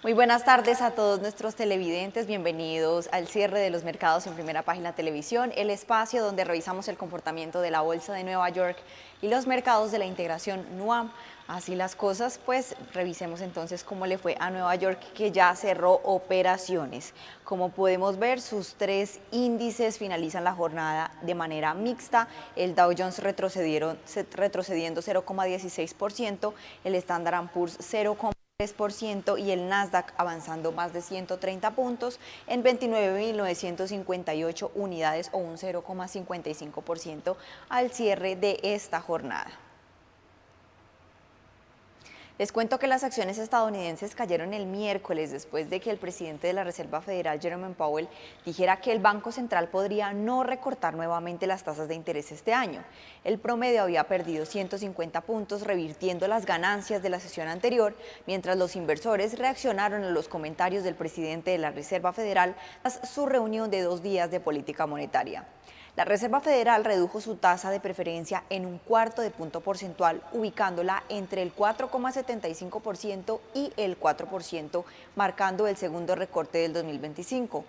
Muy buenas tardes a todos nuestros televidentes, bienvenidos al cierre de los mercados en Primera Página Televisión, el espacio donde revisamos el comportamiento de la Bolsa de Nueva York y los mercados de la integración NUAM. Así las cosas, pues revisemos entonces cómo le fue a Nueva York, que ya cerró operaciones. Como podemos ver, sus tres índices finalizan la jornada de manera mixta. El Dow Jones retrocediendo 0,16%, el Standard & Poor's 0,3% y el Nasdaq avanzando más de 130 puntos en 29.958 unidades o un 0,55% al cierre de esta jornada. Les cuento que las acciones estadounidenses cayeron el miércoles después de que el presidente de la Reserva Federal, Jerome Powell, dijera que el Banco Central podría no recortar nuevamente las tasas de interés este año. El promedio había perdido 150 puntos, revirtiendo las ganancias de la sesión anterior, mientras los inversores reaccionaron a los comentarios del presidente de la Reserva Federal tras su reunión de 2 días de política monetaria. La Reserva Federal redujo su tasa de preferencia en un cuarto de punto porcentual, ubicándola entre el 4,75% y el 4%, marcando el segundo recorte del 2025.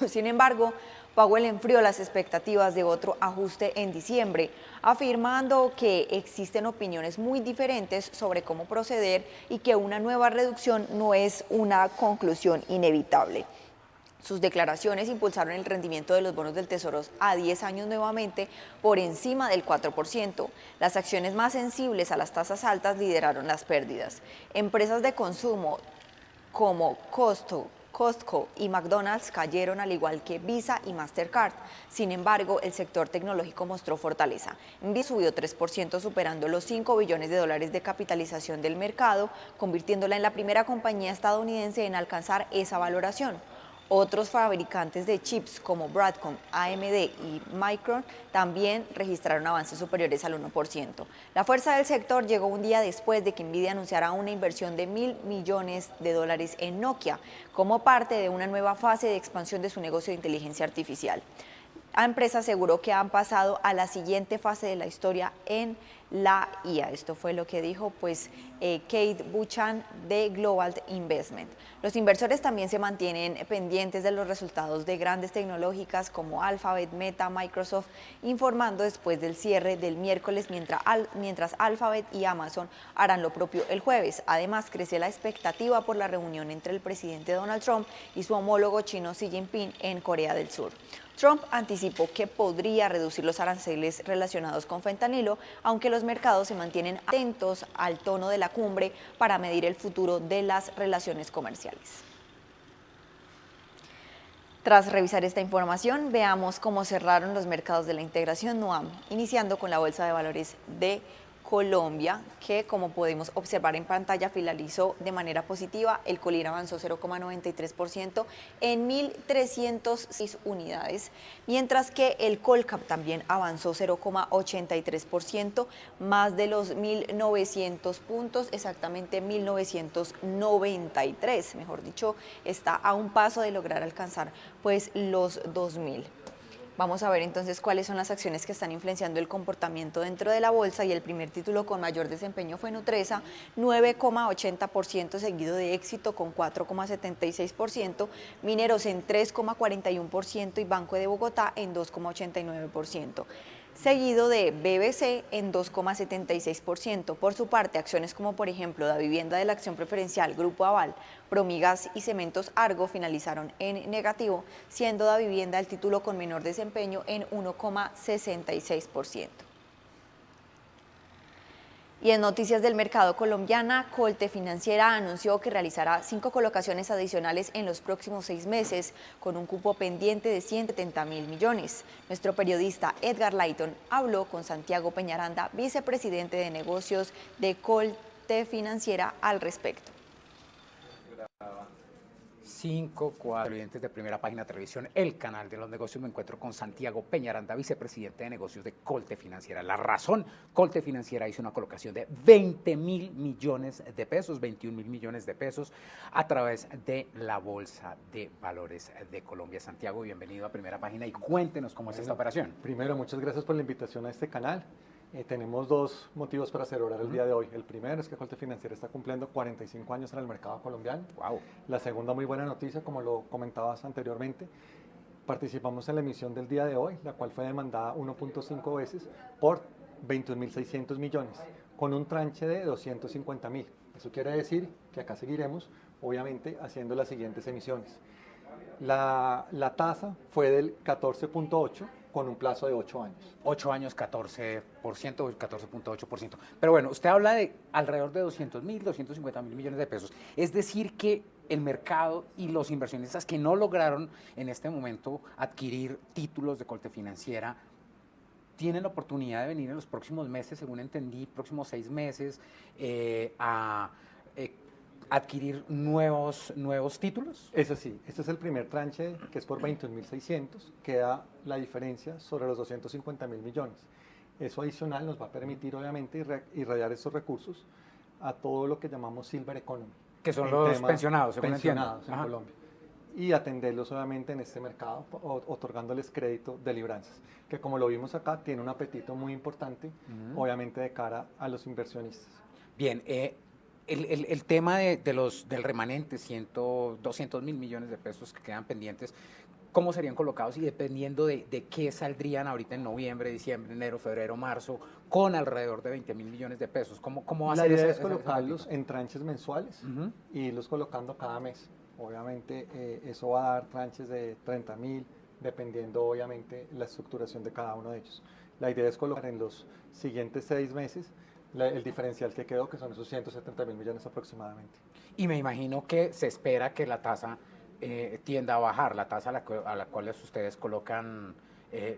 Sin embargo, Powell enfrió las expectativas de otro ajuste en diciembre, afirmando que existen opiniones muy diferentes sobre cómo proceder y que una nueva reducción no es una conclusión inevitable. Sus declaraciones impulsaron el rendimiento de los bonos del Tesoro a 10 años nuevamente por encima del 4%. Las acciones más sensibles a las tasas altas lideraron las pérdidas. Empresas de consumo como Costco y McDonald's cayeron, al igual que Visa y Mastercard. Sin embargo, el sector tecnológico mostró fortaleza. Visa subió 3%, superando los $5 billones de capitalización del mercado, convirtiéndola en la primera compañía estadounidense en alcanzar esa valoración. Otros fabricantes de chips como Broadcom, AMD y Micron también registraron avances superiores al 1%. La fuerza del sector llegó un día después de que Nvidia anunciara una inversión de $1.000 millones en Nokia como parte de una nueva fase de expansión de su negocio de inteligencia artificial. La empresa aseguró que han pasado a la siguiente fase de la historia en la IA. Esto fue lo que dijo Kate Buchan de Global Investment. Los inversores también se mantienen pendientes de los resultados de grandes tecnológicas como Alphabet, Meta, Microsoft, informando después del cierre del miércoles, mientras Alphabet y Amazon harán lo propio el jueves. Además, crece la expectativa por la reunión entre el presidente Donald Trump y su homólogo chino Xi Jinping en Corea del Sur. Trump anticipó que podría reducir los aranceles relacionados con fentanilo, aunque los mercados se mantienen atentos al tono de la cumbre para medir el futuro de las relaciones comerciales. Tras revisar esta información, veamos cómo cerraron los mercados de la integración NUAM, iniciando con la Bolsa de Valores de Colombia, que como podemos observar en pantalla finalizó de manera positiva. El Colir avanzó 0,93% en 1.306 unidades, mientras que el Colcap también avanzó 0,83%, más de los 1.900 puntos, exactamente 1.993, mejor dicho, está a un paso de lograr alcanzar los 2.000. Vamos a ver entonces cuáles son las acciones que están influenciando el comportamiento dentro de la bolsa, y el primer título con mayor desempeño fue Nutresa, 9,80%, seguido de Éxito con 4,76%, Mineros en 3,41% y Banco de Bogotá en 2,89%. Seguido de BBC en 2,76%. Por su parte, acciones como por ejemplo la Vivienda de la Acción Preferencial, Grupo Aval, Promigas y Cementos Argo finalizaron en negativo, siendo Da Vivienda el título con menor desempeño en 1,66%. Y en noticias del mercado colombiana, Colte Financiera anunció que realizará 5 colocaciones adicionales en los próximos 6 meses, con un cupo pendiente de 170.000 millones. Nuestro periodista Edgar Layton habló con Santiago Peñaranda, vicepresidente de negocios de Colte Financiera, al respecto. 5, 4 oyentes de Primera Página Televisión, el canal de los negocios. Me encuentro con Santiago Peñaranda, vicepresidente de negocios de Colte Financiera. La razón: Colte Financiera hizo una colocación de 20.000 millones de pesos, 21.000 millones de pesos, a través de la Bolsa de Valores de Colombia. Santiago, bienvenido a Primera Página y cuéntenos cómo es esta operación. Primero, muchas gracias por la invitación a este canal. Tenemos dos motivos para celebrar el día de hoy. El primero es que Colte Financiera está cumpliendo 45 años en el mercado colombiano. Wow. La segunda muy buena noticia, como lo comentabas anteriormente, participamos en la emisión del día de hoy, la cual fue demandada 1.5 veces por 21.600 millones, con un tranche de 250.000. Eso quiere decir que acá seguiremos, obviamente, haciendo las siguientes emisiones. La tasa fue del 14.8 con un plazo de 8 años. 8 años, 14%, 14.8%. Pero bueno, usted habla de alrededor de 200.000, 250.000 millones de pesos. Es decir que el mercado y los inversionistas que no lograron en este momento adquirir títulos de Colte Financiera tienen la oportunidad de venir en los próximos meses, según entendí, próximos 6 meses, a adquirir nuevos títulos. Es así, este es el primer tranche que es por 21.600, queda la diferencia sobre los 250.000 millones. Eso adicional nos va a permitir obviamente irradiar esos recursos a todo lo que llamamos Silver Economy. Que son los pensionados, según pensionados en Ajá. Colombia. Y atenderlos obviamente en este mercado, otorgándoles crédito de libranzas, que como lo vimos acá, tiene un apetito muy importante, obviamente de cara a los inversionistas. Bien, el tema del remanente, 200.000 millones de pesos que quedan pendientes, ¿cómo serían colocados y dependiendo de qué saldrían ahorita en noviembre, diciembre, enero, febrero, marzo, con alrededor de 20.000 millones de pesos? ¿Cómo va a ser La idea es ese colocarlos en tranches mensuales y irlos colocando cada mes. Obviamente eso va a dar tranches de 30.000, dependiendo obviamente la estructuración de cada uno de ellos. La idea es colocar en los siguientes 6 meses el diferencial que quedó, que son esos 170.000 millones aproximadamente. Y me imagino que se espera que la tasa tienda a bajar, la tasa a la cual ustedes colocan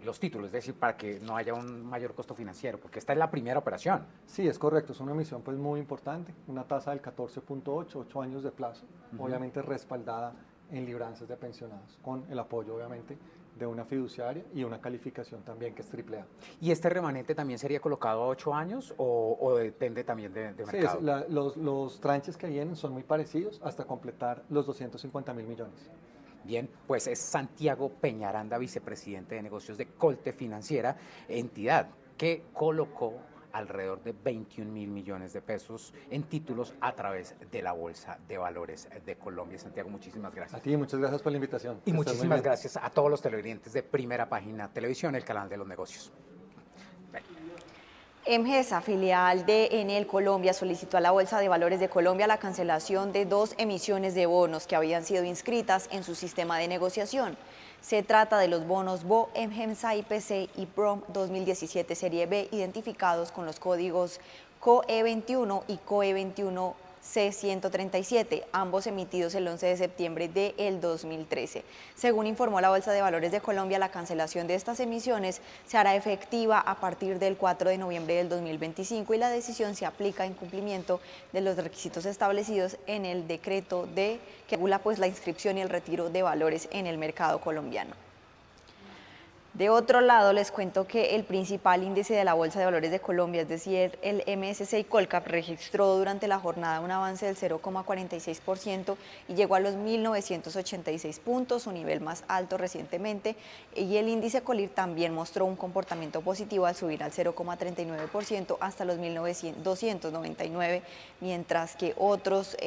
los títulos, es decir, para que no haya un mayor costo financiero, porque esta es la primera operación. Sí, es correcto, es una emisión pues muy importante, una tasa del 14.8, 8 años de plazo, obviamente respaldada en libranzas de pensionados, con el apoyo obviamente de una fiduciaria y una calificación también que es AAA. ¿Y este remanente también sería colocado a 8 años o depende también de mercado? Sí, los tranches que vienen son muy parecidos hasta completar los 250.000 millones. Bien, pues es Santiago Peñaranda, vicepresidente de negocios de Colte Financiera, entidad que colocó alrededor de 21.000 millones de pesos en títulos a través de la Bolsa de Valores de Colombia. Santiago, muchísimas gracias. A ti, muchas gracias por la invitación. Y muchísimas gracias a todos los televidentes de Primera Página Televisión, el canal de los negocios. Emgesa, filial de Enel Colombia, solicitó a la Bolsa de Valores de Colombia la cancelación de 2 emisiones de bonos que habían sido inscritas en su sistema de negociación. Se trata de los bonos BO, Emgesa IPC y PROM 2017 Serie B, identificados con los códigos COE21 y COE21 C137, ambos emitidos el 11 de septiembre del 2013. Según informó la Bolsa de Valores de Colombia, la cancelación de estas emisiones se hará efectiva a partir del 4 de noviembre del 2025 y la decisión se aplica en cumplimiento de los requisitos establecidos en el decreto que regula pues la inscripción y el retiro de valores en el mercado colombiano. De otro lado, les cuento que el principal índice de la Bolsa de Valores de Colombia, es decir, el MSCI Colcap, registró durante la jornada un avance del 0,46% y llegó a los 1.986 puntos, su nivel más alto recientemente, y el índice Colir también mostró un comportamiento positivo al subir al 0,39% hasta los 1.299, mientras que otros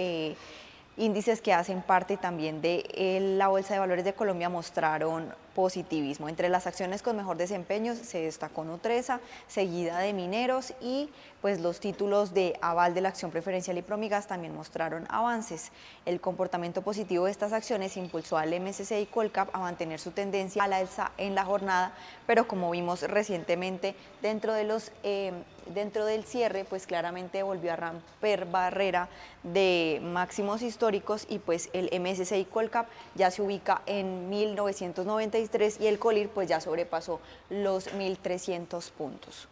índices que hacen parte también de la Bolsa de Valores de Colombia mostraron positivismo. Entre las acciones con mejor desempeño se destacó Nutresa, seguida de Mineros, y pues los títulos de aval de la acción preferencial y Promigas también mostraron avances. El comportamiento positivo de estas acciones impulsó al MSCI Colcap a mantener su tendencia a la alza en la jornada, pero como vimos recientemente dentro del cierre, pues claramente volvió a romper barrera de máximos históricos y pues el MSCI Colcap ya se ubica en 1993 y el Colir pues ya sobrepasó los 1.300 puntos.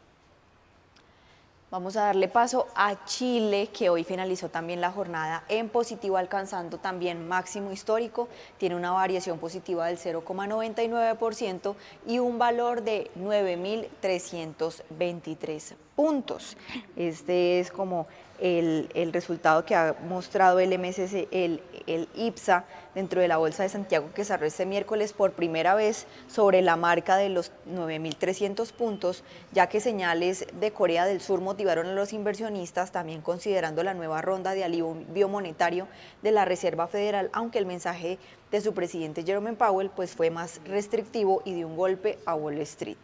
Vamos a darle paso a Chile, que hoy finalizó también la jornada en positivo, alcanzando también máximo histórico. Tiene una variación positiva del 0,99% y un valor de 9.323 puntos. Este es como el resultado que ha mostrado el MSC, el IPSA dentro de la Bolsa de Santiago, que cerró este miércoles por primera vez sobre la marca de los 9.300 puntos, ya que señales de Corea del Sur motivaron a los inversionistas, también considerando la nueva ronda de alivio monetario de la Reserva Federal, aunque el mensaje de su presidente Jerome Powell pues fue más restrictivo y dio un golpe a Wall Street.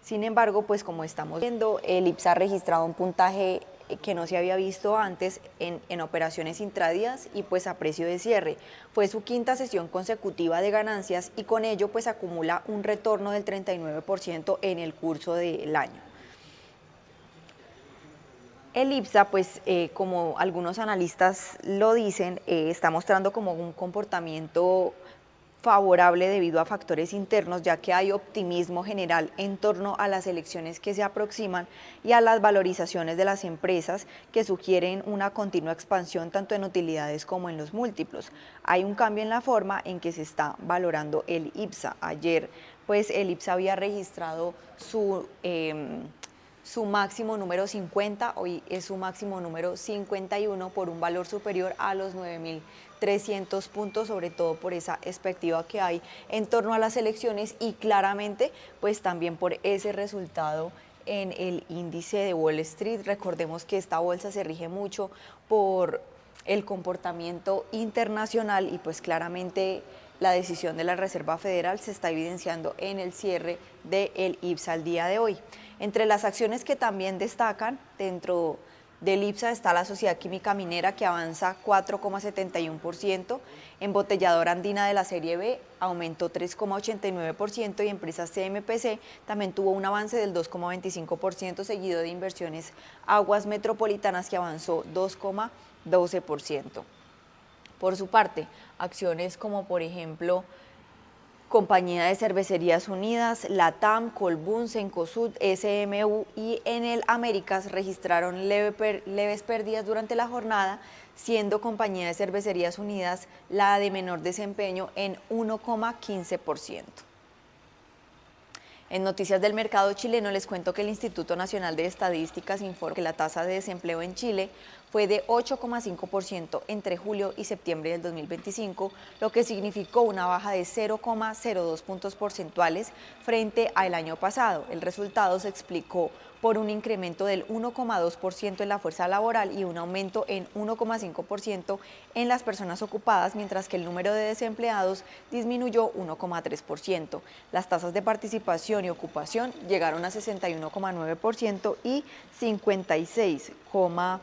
Sin embargo, pues como estamos viendo, el IPSA ha registrado un puntaje que no se había visto antes en operaciones intradías y pues a precio de cierre. Fue su quinta sesión consecutiva de ganancias y con ello pues acumula un retorno del 39% en el curso del año. El IPSA, pues como algunos analistas lo dicen, está mostrando como un comportamiento favorable debido a factores internos, ya que hay optimismo general en torno a las elecciones que se aproximan y a las valorizaciones de las empresas que sugieren una continua expansión tanto en utilidades como en los múltiplos. Hay un cambio en la forma en que se está valorando el IPSA. Ayer, pues el IPSA había registrado su máximo número 50, hoy es su máximo número 51 por un valor superior a los 9.300 puntos, sobre todo por esa expectativa que hay en torno a las elecciones y claramente pues también por ese resultado en el índice de Wall Street. Recordemos que esta bolsa se rige mucho por el comportamiento internacional y pues claramente la decisión de la Reserva Federal se está evidenciando en el cierre del IPSA al día de hoy. Entre las acciones que también destacan dentro del IPSA está la Sociedad Química Minera, que avanza 4,71%, Embotelladora Andina de la Serie B aumentó 3,89% y Empresas CMPC también tuvo un avance del 2,25%, seguido de Inversiones Aguas Metropolitanas, que avanzó 2,12%. Por su parte, acciones como por ejemplo Compañía de Cervecerías Unidas, Latam, Colbún, Cencosud, SMU y Enel Américas registraron leves pérdidas durante la jornada, siendo Compañía de Cervecerías Unidas la de menor desempeño en 1,15%. En noticias del mercado chileno les cuento que el Instituto Nacional de Estadísticas informa que la tasa de desempleo en Chile fue de 8,5% entre julio y septiembre del 2025, lo que significó una baja de 0,02 puntos porcentuales frente al año pasado. El resultado se explicó por un incremento del 1,2% en la fuerza laboral y un aumento en 1,5% en las personas ocupadas, mientras que el número de desempleados disminuyó 1,3%. Las tasas de participación y ocupación llegaron a 61,9% y 56,6%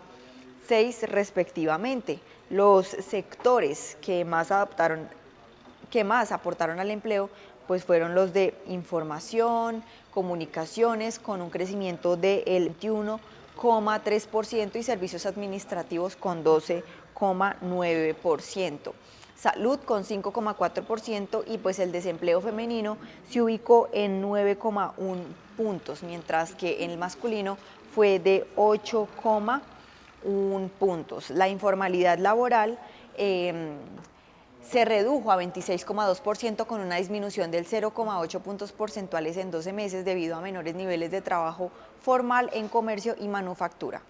respectivamente. Los sectores que más aportaron al empleo pues fueron los de información, comunicaciones, con un crecimiento del 21,3% y servicios administrativos con 12,9%. Salud con 5,4% y pues el desempleo femenino se ubicó en 9,1 puntos, mientras que en el masculino fue de 8,1 puntos. La informalidad laboral se redujo a 26,2% con una disminución del 0,8 puntos porcentuales en 12 meses debido a menores niveles de trabajo formal en comercio y manufactura.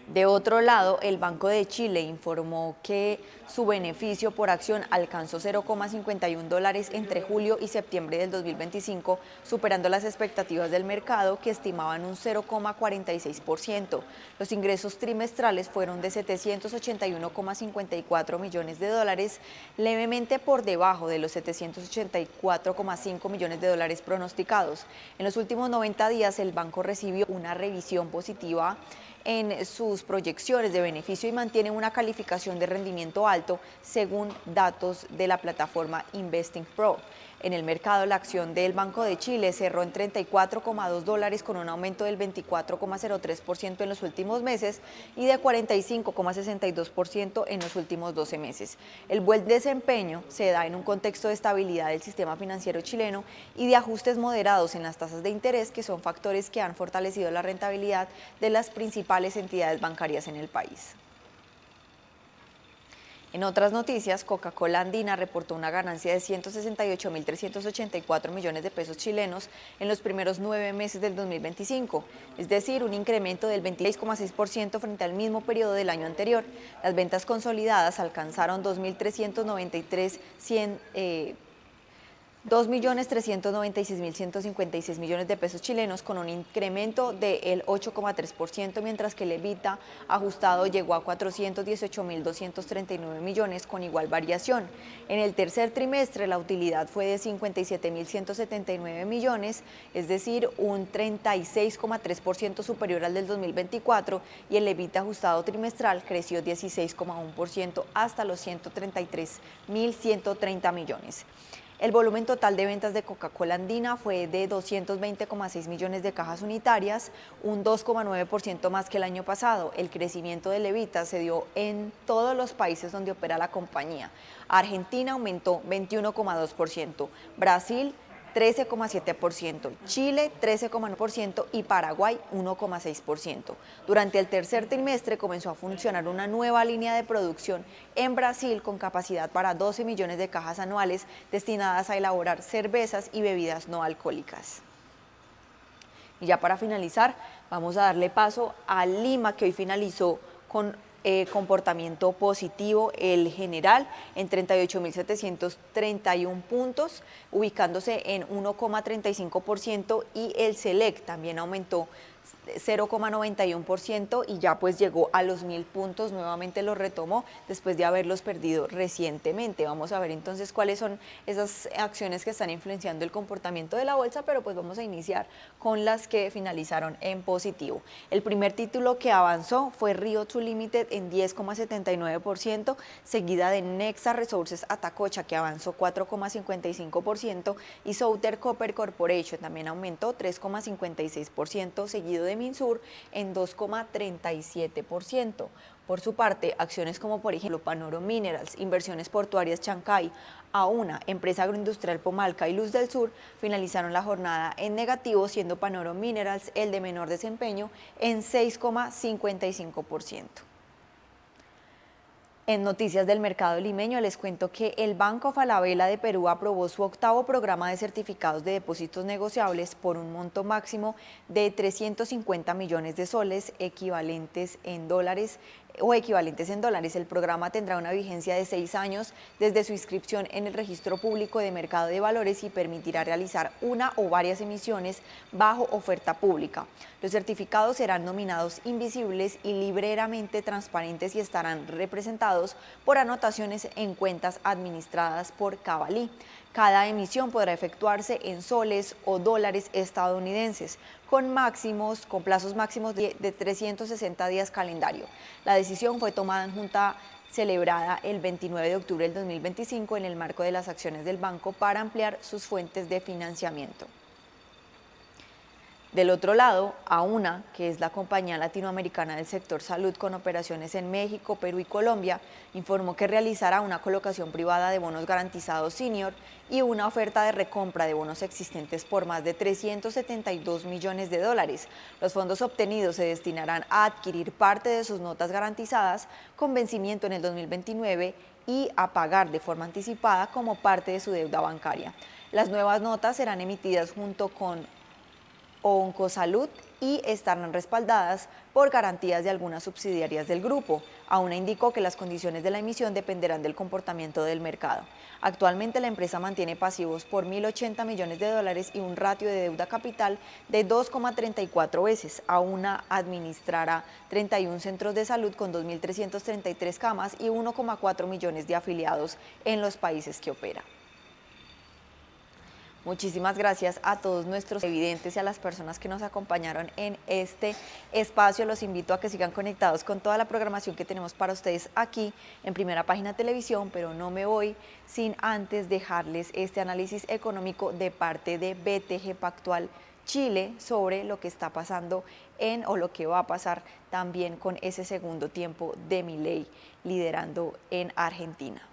De otro lado, el Banco de Chile informó que su beneficio por acción alcanzó $0,51 entre julio y septiembre del 2025, superando las expectativas del mercado que estimaban un 0,46%. Los ingresos trimestrales fueron de $781,54 millones, levemente por debajo de los $784,5 millones pronosticados. En los últimos 90 días, el banco recibió una revisión positiva en sus proyecciones de beneficio y mantiene una calificación de rendimiento alto según datos de la plataforma Investing Pro. En el mercado, la acción del Banco de Chile cerró en $34,2 con un aumento del 24,03% en los últimos meses y de 45,62% en los últimos 12 meses. El buen desempeño se da en un contexto de estabilidad del sistema financiero chileno y de ajustes moderados en las tasas de interés, que son factores que han fortalecido la rentabilidad de las principales entidades bancarias en el país. En otras noticias, Coca-Cola Andina reportó una ganancia de 168.384 millones de pesos chilenos en los primeros 9 meses del 2025, es decir, un incremento del 26,6% frente al mismo periodo del año anterior. Las ventas consolidadas alcanzaron 2.396.156 millones de pesos chilenos, con un incremento del 8,3%, mientras que el EBITDA ajustado llegó a 418.239 millones, con igual variación. En el tercer trimestre, la utilidad fue de 57.179 millones, es decir, un 36,3% superior al del 2024, y el EBITDA ajustado trimestral creció 16,1% hasta los 133.130 millones. El volumen total de ventas de Coca-Cola Andina fue de 220,6 millones de cajas unitarias, un 2,9% más que el año pasado. El crecimiento del EBITDA se dio en todos los países donde opera la compañía. Argentina aumentó 21,2%, Brasil 13,7%, Chile 13,1% y Paraguay 1,6%. Durante el tercer trimestre comenzó a funcionar una nueva línea de producción en Brasil con capacidad para 12 millones de cajas anuales destinadas a elaborar cervezas y bebidas no alcohólicas. Y ya para finalizar, vamos a darle paso a Lima, que hoy finalizó con comportamiento positivo el general en 38.731 puntos, ubicándose en 1,35%, y el Select también aumentó 0,91% y ya pues llegó a los 1.000 puntos, nuevamente lo retomó después de haberlos perdido recientemente. Vamos a ver entonces cuáles son esas acciones que están influenciando el comportamiento de la bolsa, pero pues vamos a iniciar con las que finalizaron en positivo. El primer título que avanzó fue Rio 2 Limited en 10,79%, seguida de Nexa Resources Atacocha, que avanzó 4,55%, y Southern Copper Corporation también aumentó 3,56%, seguido de Minsur en 2,37%. Por su parte, acciones como por ejemplo Panoro Minerals, Inversiones Portuarias Chancay, Auna, Empresa Agroindustrial Pomalca y Luz del Sur finalizaron la jornada en negativo, siendo Panoro Minerals el de menor desempeño en 6,55%. En noticias del mercado limeño les cuento que el Banco Falabella de Perú aprobó su octavo programa de certificados de depósitos negociables por un monto máximo de 350 millones de soles equivalentes en dólares. El programa tendrá una vigencia de 6 años desde su inscripción en el Registro Público de Mercado de Valores y permitirá realizar una o varias emisiones bajo oferta pública. Los certificados serán nominados invisibles y libremente transparentes y estarán representados por anotaciones en cuentas administradas por Cavalí. Cada emisión podrá efectuarse en soles o dólares estadounidenses, con plazos máximos de 360 días calendario. La decisión fue tomada en junta celebrada el 29 de octubre del 2025 en el marco de las acciones del banco para ampliar sus fuentes de financiamiento. Del otro lado, Auna, que es la compañía latinoamericana del sector salud con operaciones en México, Perú y Colombia, informó que realizará una colocación privada de bonos garantizados senior y una oferta de recompra de bonos existentes por más de 372 millones de dólares. Los fondos obtenidos se destinarán a adquirir parte de sus notas garantizadas con vencimiento en el 2029 y a pagar de forma anticipada como parte de su deuda bancaria. Las nuevas notas serán emitidas junto con Oncosalud y estarán respaldadas por garantías de algunas subsidiarias del grupo. Auna indicó que las condiciones de la emisión dependerán del comportamiento del mercado. Actualmente la empresa mantiene pasivos por 1.080 millones de dólares y un ratio de deuda capital de 2,34 veces. Auna administrará 31 centros de salud con 2.333 camas y 1,4 millones de afiliados en los países que opera. Muchísimas gracias a todos nuestros televidentes y a las personas que nos acompañaron en este espacio. Los invito a que sigan conectados con toda la programación que tenemos para ustedes aquí en Primera Página Televisión, pero no me voy sin antes dejarles este análisis económico de parte de BTG Pactual Chile sobre lo que está pasando o lo que va a pasar también con ese segundo tiempo de Milei liderando en Argentina.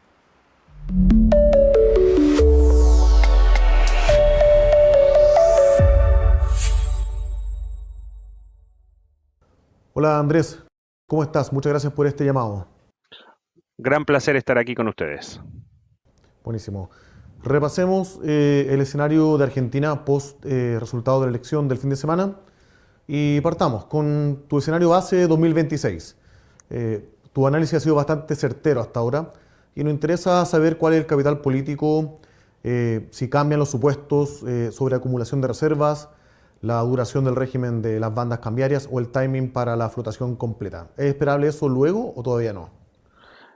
Hola Andrés, ¿cómo estás? Muchas gracias por este llamado. Gran placer estar aquí con ustedes. Buenísimo. Repasemos el escenario de Argentina post resultado de la elección del fin de semana y partamos con tu escenario base 2026. Tu análisis ha sido bastante certero hasta ahora y nos interesa saber cuál es el capital político, si cambian los supuestos sobre acumulación de reservas, la duración del régimen de las bandas cambiarias o el timing para la flotación completa. ¿Es esperable eso luego o todavía no?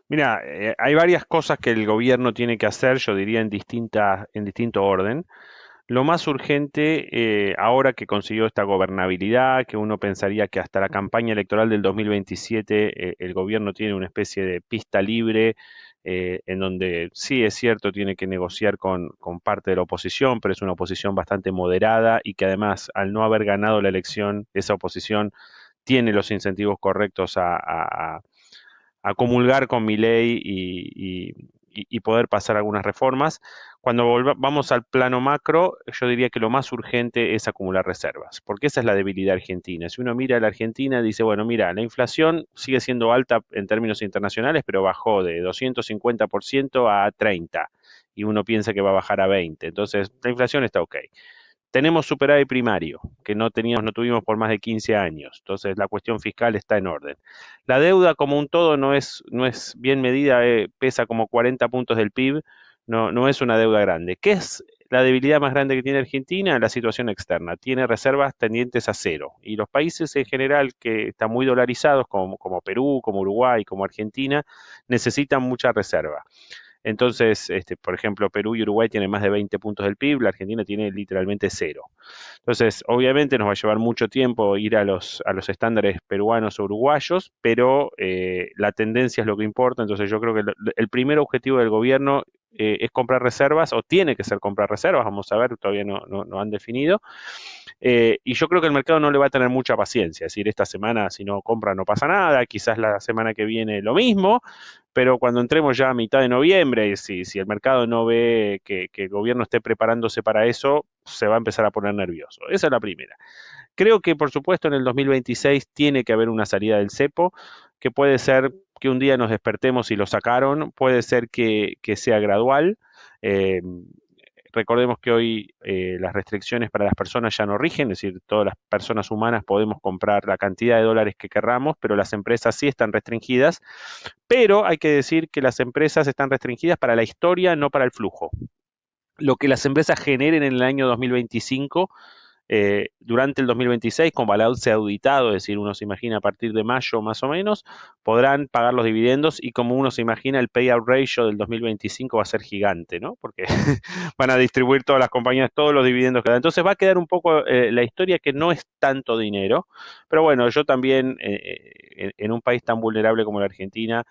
Mira, hay varias cosas que el gobierno tiene que hacer, yo diría en distinto orden. Lo más urgente, ahora que consiguió esta gobernabilidad, que uno pensaría que hasta la campaña electoral del 2027 el gobierno tiene una especie de pista libre, en donde sí es cierto, tiene que negociar con parte de la oposición, pero es una oposición bastante moderada y que además, al no haber ganado la elección, esa oposición tiene los incentivos correctos a comulgar con mi ley y poder pasar algunas reformas. Cuando vamos al plano macro, yo diría que lo más urgente es acumular reservas, porque esa es la debilidad argentina. Si uno mira a la Argentina, dice, bueno, mira, la inflación sigue siendo alta en términos internacionales, pero bajó de 250% a 30%, y uno piensa que va a bajar a 20%. Entonces, la inflación está ok. Tenemos superávit primario, que no tuvimos por más de 15 años. Entonces, la cuestión fiscal está en orden. La deuda como un todo no es bien medida, pesa como 40 puntos del PIB, no es una deuda grande. ¿Qué es la debilidad más grande que tiene Argentina? La situación externa. Tiene reservas tendientes a cero. Y los países en general que están muy dolarizados, como Perú, como Uruguay, como Argentina, necesitan mucha reserva. Entonces, por ejemplo, Perú y Uruguay tienen más de 20 puntos del PIB, la Argentina tiene literalmente cero. Entonces, obviamente nos va a llevar mucho tiempo ir a los estándares peruanos o uruguayos, pero la tendencia es lo que importa. Entonces, yo creo que el primer objetivo del gobierno es comprar reservas, o tiene que ser comprar reservas, vamos a ver, todavía no han definido. Y yo creo que el mercado no le va a tener mucha paciencia, es decir, esta semana si no compra no pasa nada, quizás la semana que viene lo mismo, pero cuando entremos ya a mitad de noviembre, si el mercado no ve que el gobierno esté preparándose para eso, se va a empezar a poner nervioso. Esa es la primera. Creo que, por supuesto, en el 2026 tiene que haber una salida del cepo, que puede ser que un día nos despertemos y lo sacaron, puede ser que sea gradual. Eh, Recordemos que hoy las restricciones para las personas ya no rigen, es decir, todas las personas humanas podemos comprar la cantidad de dólares que querramos, pero las empresas sí están restringidas. Pero hay que decir que las empresas están restringidas para la historia, no para el flujo. Lo que las empresas generen en el año 2025, durante el 2026, con balance auditado, es decir, uno se imagina a partir de mayo más o menos, podrán pagar los dividendos, y como uno se imagina, el payout ratio del 2025 va a ser gigante, ¿no? Porque van a distribuir todas las compañías todos los dividendos que dan. Entonces va a quedar un poco la historia, que no es tanto dinero, pero bueno, yo también en un país tan vulnerable como la Argentina,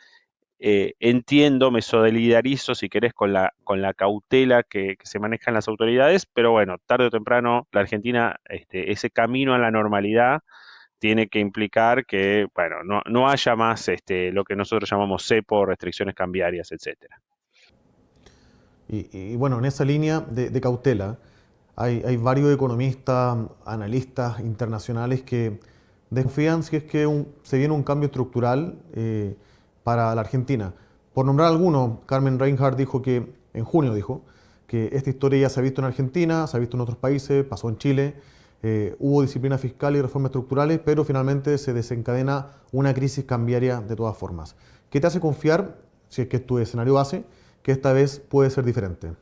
entiendo, me solidarizo, si querés, con la cautela que se manejan las autoridades, pero bueno, tarde o temprano la Argentina, ese camino a la normalidad tiene que implicar que, bueno, no haya más lo que nosotros llamamos cepo, restricciones cambiarias, etcétera. Y bueno, en esa línea de cautela, hay varios economistas, analistas internacionales que desconfían si es que se viene un cambio estructural para la Argentina. Por nombrar algunos, Carmen Reinhardt dijo que, en junio dijo, que esta historia ya se ha visto en Argentina, se ha visto en otros países, pasó en Chile, hubo disciplina fiscal y reformas estructurales, pero finalmente se desencadena una crisis cambiaria de todas formas. ¿Qué te hace confiar, si es que es tu escenario base, que esta vez puede ser diferente?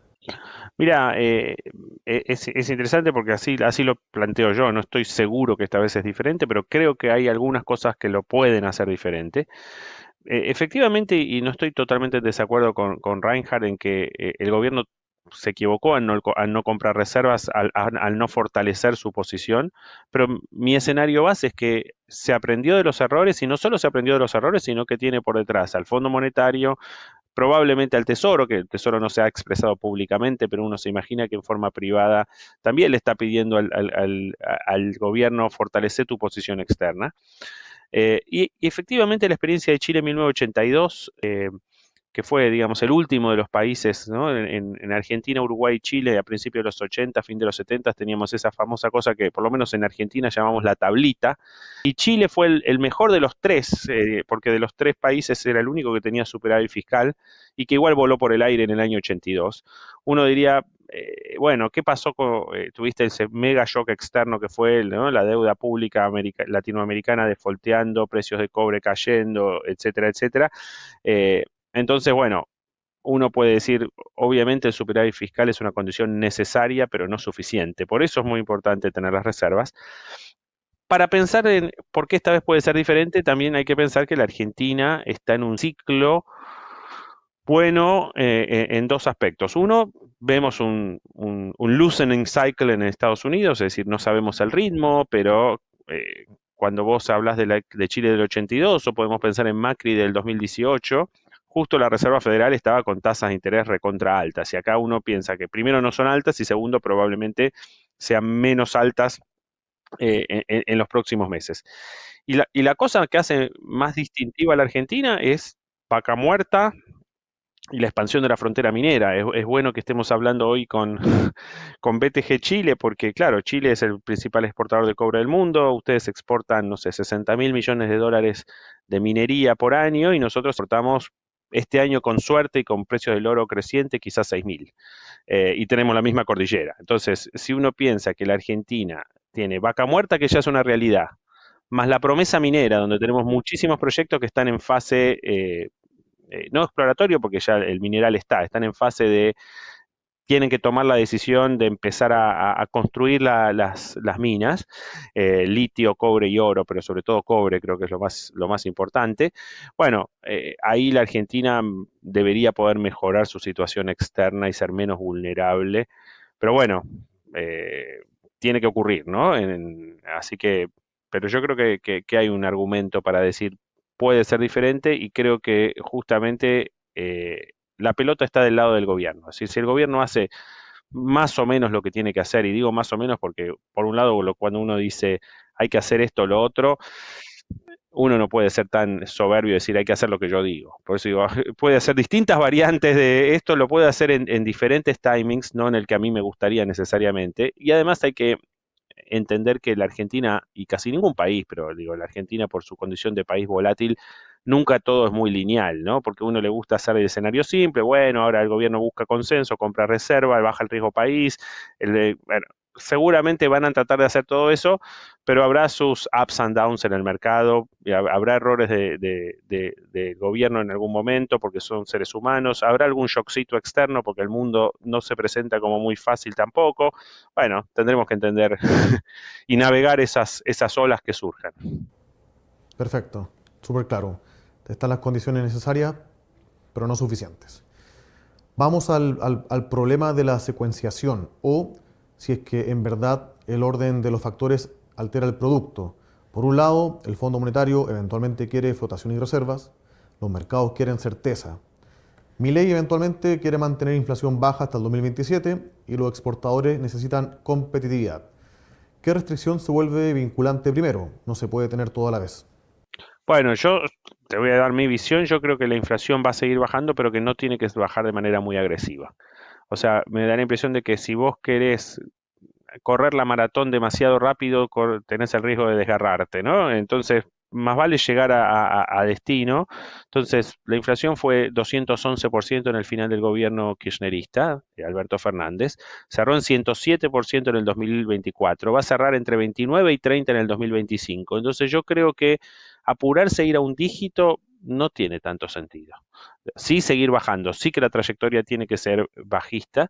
Mira, es interesante porque así lo planteo yo. No estoy seguro que esta vez es diferente, pero creo que hay algunas cosas que lo pueden hacer diferente. Efectivamente, y no estoy totalmente en desacuerdo con Reinhardt en que el gobierno se equivocó al no comprar reservas, al no fortalecer su posición, pero mi escenario base es que se aprendió de los errores, y no solo se aprendió de los errores, sino que tiene por detrás al Fondo Monetario, probablemente al Tesoro, que el Tesoro no se ha expresado públicamente, pero uno se imagina que en forma privada también le está pidiendo al gobierno fortalecer tu posición externa. Y efectivamente la experiencia de Chile en 1982 que fue, digamos, el último de los países, ¿no? En Argentina, Uruguay y Chile, a principios de los 80, fin de los 70, teníamos esa famosa cosa que por lo menos en Argentina llamamos la tablita, y Chile fue el mejor de los tres, porque de los tres países era el único que tenía superávit fiscal y que igual voló por el aire en el año 82. Uno diría, bueno, ¿qué pasó tuviste ese mega shock externo que fue, ¿no? La deuda pública latinoamericana defaulteando, precios de cobre cayendo, etcétera, etcétera. Entonces, bueno, uno puede decir, obviamente el superávit fiscal es una condición necesaria, pero no suficiente. Por eso es muy importante tener las reservas. Para pensar en por qué esta vez puede ser diferente, también hay que pensar que la Argentina está en un ciclo bueno en dos aspectos. Uno, vemos un loosening cycle en Estados Unidos, es decir, no sabemos el ritmo, pero cuando vos hablas de Chile del 82 o podemos pensar en Macri del 2018, justo la Reserva Federal estaba con tasas de interés recontra altas. Y acá uno piensa que primero no son altas y segundo probablemente sean menos altas en los próximos meses. Y la cosa que hace más distintiva a la Argentina es vaca muerta y la expansión de la frontera minera. Es bueno que estemos hablando hoy con BTG Chile, porque claro, Chile es el principal exportador de cobre del mundo, ustedes exportan, no sé, 60.000 millones de dólares de minería por año y nosotros exportamos este año con suerte y con precios del oro creciente quizás 6.000. Y tenemos la misma cordillera. Entonces, si uno piensa que la Argentina tiene vaca muerta, que ya es una realidad, más la promesa minera, donde tenemos muchísimos proyectos que están en fase no exploratorio, porque ya el mineral están en fase de, tienen que tomar la decisión de empezar a construir las minas, litio, cobre y oro, pero sobre todo cobre creo que es lo más importante. Bueno, ahí la Argentina debería poder mejorar su situación externa y ser menos vulnerable, pero bueno, tiene que ocurrir, ¿no? Así que, pero yo creo que hay un argumento para decir puede ser diferente y creo que justamente la pelota está del lado del gobierno. Es decir, si el gobierno hace más o menos lo que tiene que hacer, y digo más o menos porque por un lado cuando uno dice hay que hacer esto o lo otro, uno no puede ser tan soberbio y decir hay que hacer lo que yo digo. Por eso digo, puede hacer distintas variantes de esto, lo puede hacer en diferentes timings, no en el que a mí me gustaría necesariamente. Y además hay que entender que la Argentina, y casi ningún país, pero digo, la Argentina por su condición de país volátil, nunca todo es muy lineal, ¿no? Porque a uno le gusta hacer el escenario simple, bueno, ahora el gobierno busca consenso, compra reserva, baja el riesgo país, bueno, seguramente van a tratar de hacer todo eso, pero habrá sus ups and downs en el mercado, y habrá errores de gobierno en algún momento porque son seres humanos, habrá algún shockcito externo porque el mundo no se presenta como muy fácil tampoco. Bueno, tendremos que entender y navegar esas olas que surjan. Perfecto, súper claro. Están las condiciones necesarias, pero no suficientes. Vamos al problema de la secuenciación o si es que en verdad el orden de los factores altera el producto. Por un lado, el Fondo Monetario eventualmente quiere flotación y reservas, los mercados quieren certeza. Milei eventualmente quiere mantener inflación baja hasta el 2027 y los exportadores necesitan competitividad. ¿Qué restricción se vuelve vinculante primero? No se puede tener todo a la vez. Bueno, yo te voy a dar mi visión. Yo creo que la inflación va a seguir bajando, pero que no tiene que bajar de manera muy agresiva. O sea, me da la impresión de que si vos querés correr la maratón demasiado rápido, tenés el riesgo de desgarrarte, ¿no? Entonces, más vale llegar a destino. Entonces, la inflación fue 211% en el final del gobierno kirchnerista, de Alberto Fernández. Cerró en 107% en el 2024. Va a cerrar entre 29 y 30 en el 2025. Entonces, yo creo que apurarse a ir a un dígito no tiene tanto sentido. Sí seguir bajando, sí que la trayectoria tiene que ser bajista.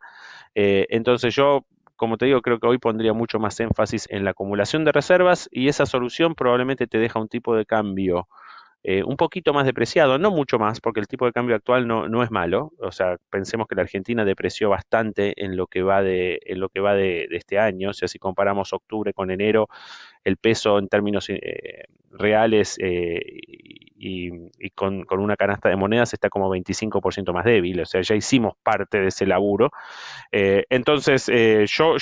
Entonces yo, como te digo, creo que hoy pondría mucho más énfasis en la acumulación de reservas y esa solución probablemente te deja un tipo de cambio un poquito más depreciado, no mucho más, porque el tipo de cambio actual no es malo. O sea, pensemos que la Argentina depreció bastante en lo que va de este año. O sea, si comparamos octubre con enero, el peso en términos reales y con una canasta de monedas está como 25% más débil. O sea, ya hicimos parte de ese laburo. Entonces, yo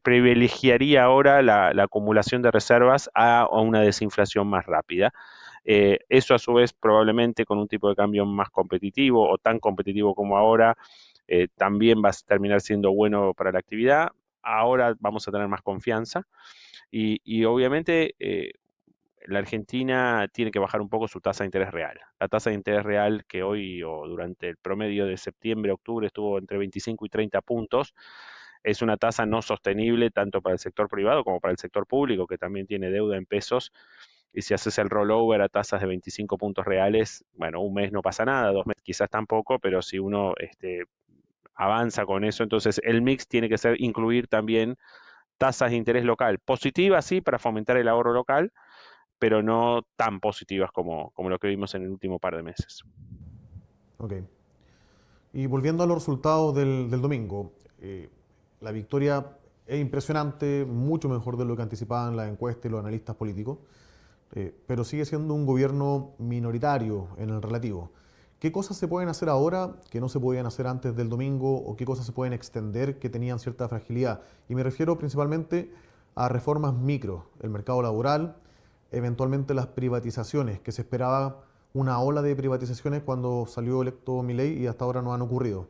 privilegiaría ahora la acumulación de reservas a una desinflación más rápida. Eso a su vez probablemente con un tipo de cambio más competitivo o tan competitivo como ahora, también va a terminar siendo bueno para la actividad. Ahora vamos a tener más confianza y obviamente la Argentina tiene que bajar un poco su tasa de interés real. La tasa de interés real que hoy o durante el promedio de septiembre, octubre estuvo entre 25 y 30 puntos, es una tasa no sostenible tanto para el sector privado como para el sector público, que también tiene deuda en pesos. Y si haces el rollover a tasas de 25 puntos reales, bueno, un mes no pasa nada, 2 meses quizás tampoco, pero si uno avanza con eso, entonces el mix tiene que ser incluir también tasas de interés local, positivas sí para fomentar el ahorro local, pero no tan positivas como lo que vimos en el último par de meses. Ok. Y volviendo a los resultados del domingo, la victoria es impresionante, mucho mejor de lo que anticipaban las encuestas y los analistas políticos, pero sigue siendo un gobierno minoritario en el relativo. ¿Qué cosas se pueden hacer ahora que no se podían hacer antes del domingo o qué cosas se pueden extender que tenían cierta fragilidad? Y me refiero principalmente a reformas micro, el mercado laboral, eventualmente las privatizaciones, que se esperaba una ola de privatizaciones cuando salió electo Milei y hasta ahora no han ocurrido.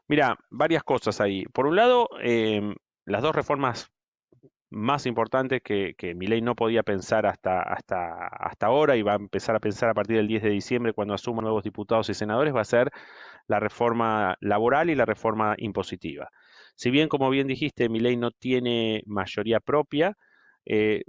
Mira, varias cosas ahí. Por un lado, las dos reformas más importantes que Milei no podía pensar hasta ahora y va a empezar a pensar a partir del 10 de diciembre cuando asuma nuevos diputados y senadores, va a ser la reforma laboral y la reforma impositiva. Si bien, como bien dijiste, Milei no tiene mayoría propia, eh,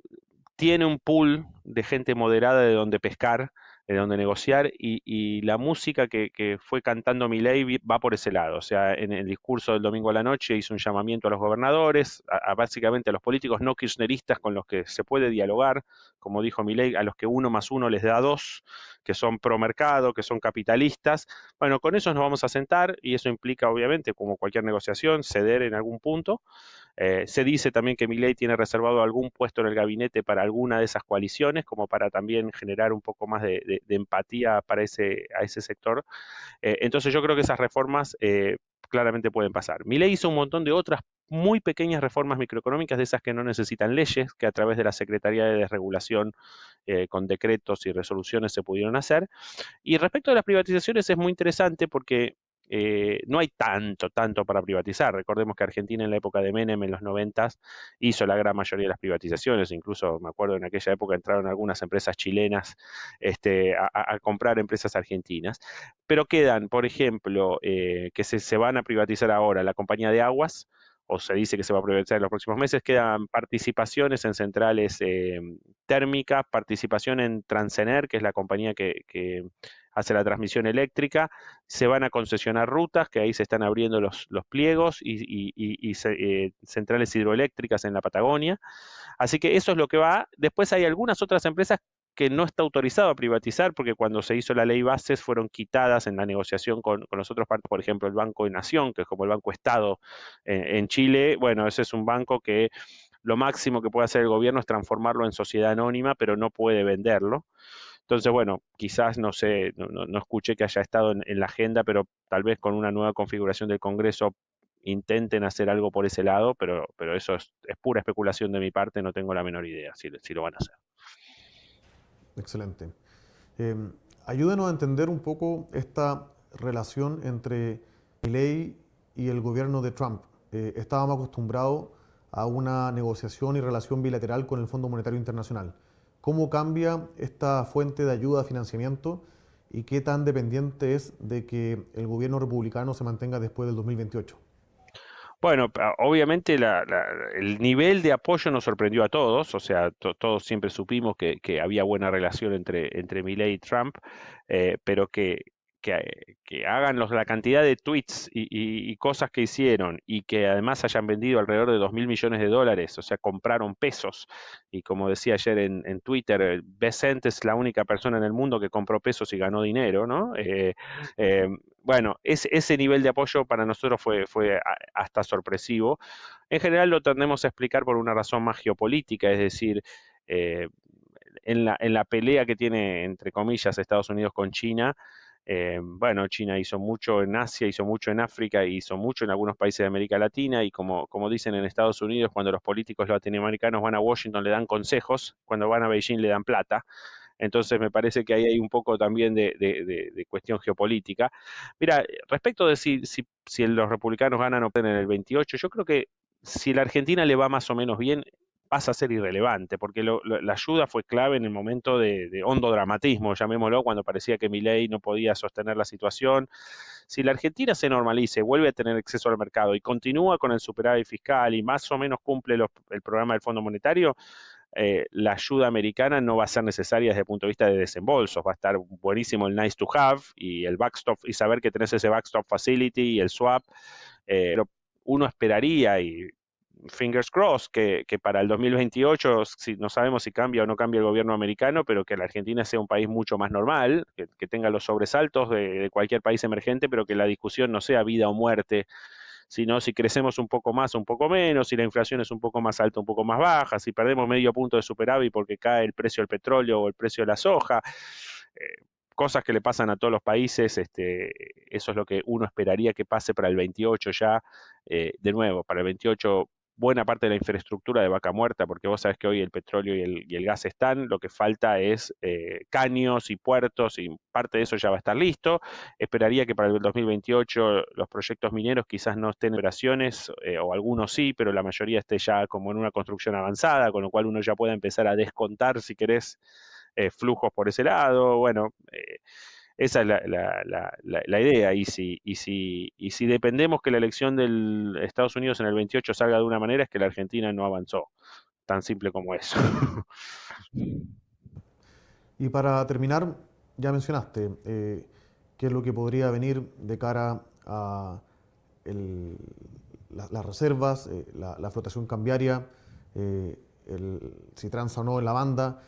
tiene un pool de gente moderada de donde pescar, de donde negociar, y la música que fue cantando Milei va por ese lado. O sea, en el discurso del domingo a la noche hizo un llamamiento a los gobernadores, básicamente a los políticos no kirchneristas con los que se puede dialogar, como dijo Milei, a los que 1 más 1 les da 2, que son pro mercado, que son capitalistas. Bueno, con eso nos vamos a sentar y eso implica, obviamente, como cualquier negociación, ceder en algún punto. Se dice también que Milei tiene reservado algún puesto en el gabinete para alguna de esas coaliciones, como para también generar un poco más de empatía para a ese sector. Entonces yo creo que esas reformas claramente pueden pasar. Milei hizo un montón de otras muy pequeñas reformas microeconómicas, de esas que no necesitan leyes, que a través de la Secretaría de Desregulación con decretos y resoluciones se pudieron hacer. Y respecto a las privatizaciones es muy interesante porque no hay tanto para privatizar. Recordemos que Argentina en la época de Menem, en los 90, hizo la gran mayoría de las privatizaciones. Incluso me acuerdo en aquella época entraron algunas empresas chilenas a comprar empresas argentinas. Pero quedan, por ejemplo, que se van a privatizar ahora la compañía de aguas, o se dice que se va a privatizar en los próximos meses, quedan participaciones en centrales térmicas, participación en Transener, que es la compañía que hace la transmisión eléctrica, se van a concesionar rutas, que ahí se están abriendo los pliegos y centrales hidroeléctricas en la Patagonia. Así que eso es lo que va. Después hay algunas otras empresas que no está autorizado a privatizar, porque cuando se hizo la ley bases fueron quitadas en la negociación con los otros partes, por ejemplo, el Banco de Nación, que es como el Banco Estado en Chile. Bueno, ese es un banco que lo máximo que puede hacer el gobierno es transformarlo en sociedad anónima, pero no puede venderlo. Entonces, bueno, quizás no sé, no escuché que haya estado en la agenda, pero tal vez con una nueva configuración del Congreso intenten hacer algo por ese lado, pero eso es pura especulación de mi parte, no tengo la menor idea si lo van a hacer. Excelente. Eh, Ayúdanos a entender un poco esta relación entre Milei y el gobierno de Trump. Estábamos acostumbrados a una negociación y relación bilateral con el Fondo Monetario Internacional. ¿Cómo cambia esta fuente de ayuda a financiamiento y qué tan dependiente es de que el gobierno republicano se mantenga después del 2028? Bueno, obviamente el nivel de apoyo nos sorprendió a todos, o sea, todos siempre supimos que había buena relación entre Milei y Trump, pero que hagan la cantidad de tweets y cosas que hicieron y que además hayan vendido alrededor de 2.000 millones de dólares, o sea, compraron pesos. Y como decía ayer en Twitter, Besant es la única persona en el mundo que compró pesos y ganó dinero, ¿no? Eh, bueno, ese nivel de apoyo para nosotros fue hasta sorpresivo. En general lo tendemos a explicar por una razón más geopolítica, es decir, eh, en la pelea que tiene, entre comillas, Estados Unidos con China, bueno, China hizo mucho en Asia, hizo mucho en África, hizo mucho en algunos países de América Latina y como dicen en Estados Unidos, cuando los políticos latinoamericanos van a Washington le dan consejos, cuando van a Beijing le dan plata. Entonces me parece que ahí hay un poco también de cuestión geopolítica. Mira, respecto de si los republicanos ganan o pierden en el 28, yo creo que si la Argentina le va más o menos bien, pasa a ser irrelevante, porque la ayuda fue clave en el momento de hondo dramatismo, llamémoslo, cuando parecía que Milei no podía sostener la situación. Si la Argentina se normalice, vuelve a tener acceso al mercado y continúa con el superávit fiscal y más o menos cumple el programa del Fondo Monetario, la ayuda americana no va a ser necesaria desde el punto de vista de desembolsos. Va a estar buenísimo el nice to have y el backstop, y saber que tenés ese backstop facility y el swap. Pero uno esperaría, y fingers crossed, que para el 2028, no sabemos si cambia o no cambia el gobierno americano, pero que la Argentina sea un país mucho más normal, que tenga los sobresaltos de cualquier país emergente, pero que la discusión no sea vida o muerte, sino si crecemos un poco más o un poco menos, si la inflación es un poco más alta o un poco más baja, si perdemos medio punto de superávit porque cae el precio del petróleo o el precio de la soja. Cosas que le pasan a todos los países, eso es lo que uno esperaría que pase para el 28 ya. De nuevo, para el 28 buena parte de la infraestructura de Vaca Muerta, porque vos sabés que hoy el petróleo y el gas están, lo que falta es caños y puertos, y parte de eso ya va a estar listo. Esperaría que para el 2028 los proyectos mineros quizás no estén en operaciones, o algunos sí, pero la mayoría esté ya como en una construcción avanzada, con lo cual uno ya pueda empezar a descontar, si querés, flujos por ese lado. Bueno, esa es la idea. Y si dependemos que la elección de Estados Unidos en el 28 salga de una manera, es que la Argentina no avanzó. Tan simple como eso. Y para terminar, ya mencionaste qué es lo que podría venir de cara a las reservas, la flotación cambiaria, si transa o no en la banda.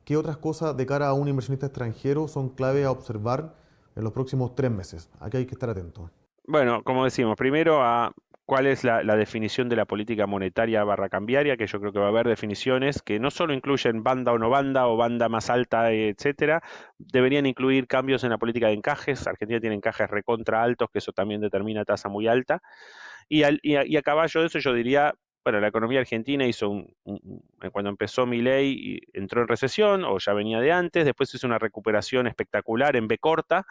¿Qué otras cosas de cara a un inversionista extranjero son clave a observar en los próximos 3 meses? Aquí hay que estar atento. Bueno, como decimos, primero a cuál es la definición de la política monetaria barra cambiaria, que yo creo que va a haber definiciones que no solo incluyen banda o no banda o banda más alta, etcétera, deberían incluir cambios en la política de encajes. Argentina tiene encajes recontra altos, que eso también determina tasa muy alta. Y a caballo de eso yo diría, bueno, la economía argentina hizo cuando empezó Milei, entró en recesión, o ya venía de antes, después hizo una recuperación espectacular en B corta,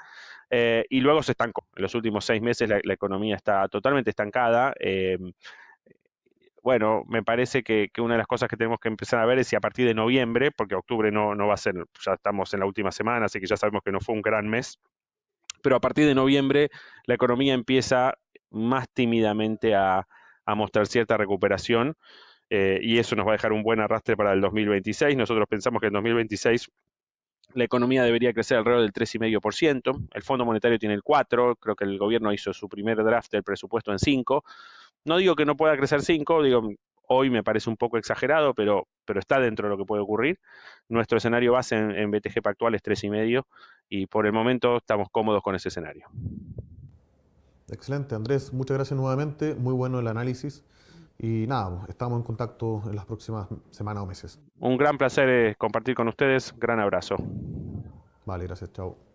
y luego se estancó. En los últimos 6 meses la economía está totalmente estancada. Bueno, me parece que una de las cosas que tenemos que empezar a ver es si a partir de noviembre, porque octubre no va a ser, ya estamos en la última semana, así que ya sabemos que no fue un gran mes, pero a partir de noviembre la economía empieza más tímidamente a mostrar cierta recuperación, y eso nos va a dejar un buen arrastre para el 2026. Nosotros pensamos que en 2026 la economía debería crecer alrededor del 3,5%. El Fondo Monetario tiene el 4%. Creo que el gobierno hizo su primer draft del presupuesto en 5%. No digo que no pueda crecer 5%, digo, hoy me parece un poco exagerado, pero está dentro de lo que puede ocurrir. Nuestro escenario base en BTG Pactual es 3,5%, y por el momento estamos cómodos con ese escenario. Excelente, Andrés. Muchas gracias nuevamente. Muy bueno el análisis. Y nada, estamos en contacto en las próximas semanas o meses. Un gran placer compartir con ustedes. Gran abrazo. Vale, gracias. Chao.